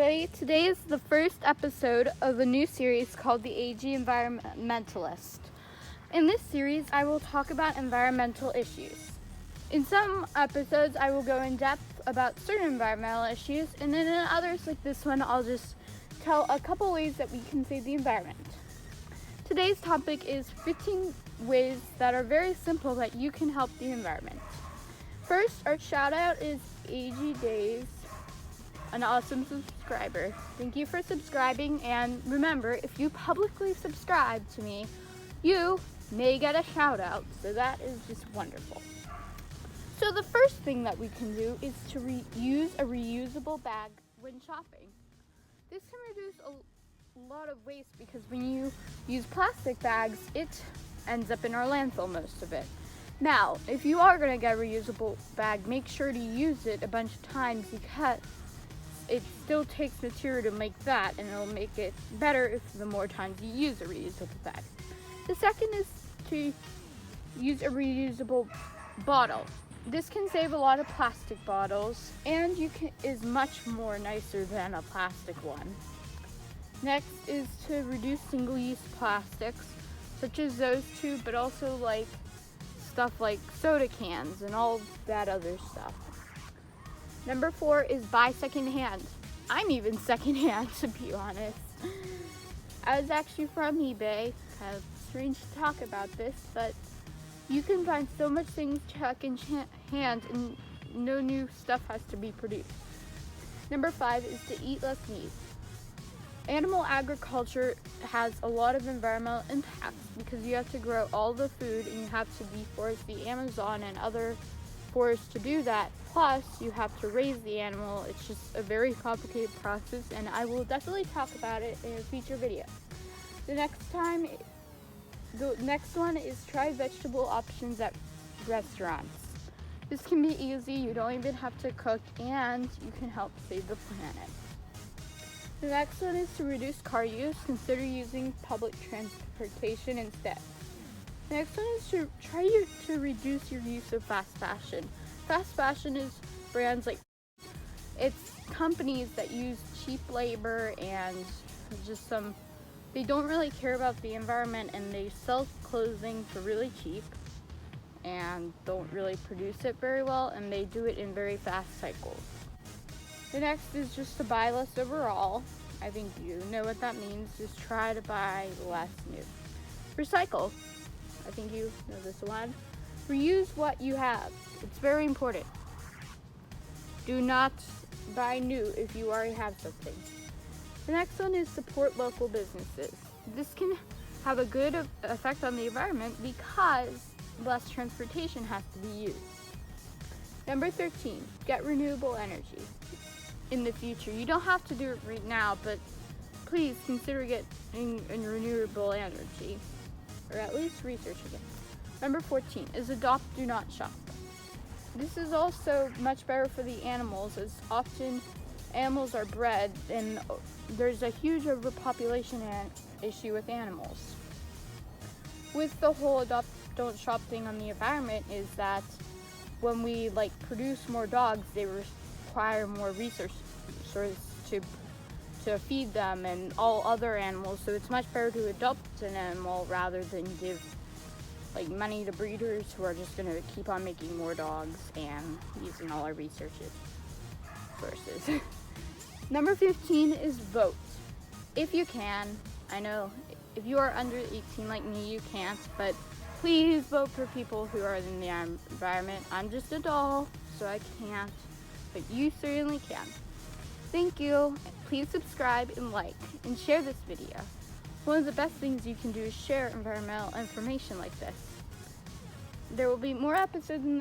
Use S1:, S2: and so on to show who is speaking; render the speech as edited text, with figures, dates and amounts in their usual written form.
S1: everybody. Today is the first episode of a new series called the American Environmentalist. In this series, I will talk about environmental issues. In some episodes, I will go in depth about certain environmental issues, and then in others, like this one, I'll just tell a couple ways that we can save the environment. Today's topic is 15 ways that are very simple that you can help the environment. First, our shout out is AG Days, an awesome subscriber. Thank you for subscribing, and remember, if you publicly subscribe to me, you may get a shout out, so that is just wonderful. So the first thing that we can do is to use a reusable bag when shopping. This can reduce a lot of waste because when you use plastic bags, it ends up in our landfill, most of it. Now, if you are going to get a reusable bag, make sure to use it a bunch of times because it still takes material to make that, and it'll make it better if the more times you use a reusable bag. The second is to use a reusable bottle. This can save a lot of plastic bottles, and is much more nicer than a plastic one. Next is to reduce single-use plastics, such as those two, but also like stuff like soda cans and all that other stuff. Number 4 is buy secondhand. I'm even secondhand, to be honest. I was actually from eBay. Kind of strange to talk about this, but you can find so much things secondhand and no new stuff has to be produced. Number 5 is to eat less meat. Animal agriculture has a lot of environmental impacts because you have to grow all the food and you have to deforest the Amazon and other forests to do that. Plus, you have to raise the animal. It's just a very complicated process, and I will definitely talk about it in a future video. The next one is try vegetable options at restaurants. This can be easy. You don't even have to cook, and you can help save the planet. The next one is to reduce car use. Consider using public transportation instead. The next one is to try to reduce your use of fast fashion. Fast fashion is brands like, it's companies that use cheap labor and just they don't really care about the environment, and they sell clothing for really cheap and don't really produce it very well, and they do it in very fast cycles. The next is just to buy less overall. I think you know what that means. Just try to buy less new. Recycle. I think you know this one. Reuse what you have. It's very important. Do not buy new if you already have something. The next one is support local businesses. This can have a good effect on the environment because less transportation has to be used. Number 13, get renewable energy. In the future, you don't have to do it right now, but please consider getting renewable energy, or at least researching it. Number 14 is adopt, do not shop. This is also much better for the animals, as often animals are bred and there's a huge overpopulation issue with animals. With the whole adopt, don't shop thing on the environment is that when we produce more dogs, they require more resources to feed them and all other animals, so it's much better to adopt an animal rather than give money to breeders who are just going to keep on making more dogs and using all our resources. Number 15 is vote. If you can. I know if you are under 18 like me, you can't, but please vote for people who are in the environment. I'm just a doll, so I can't, but you certainly can. Thank you. Please subscribe and like and share this video. One of the best things you can do is share environmental information like this. There will be more episodes in the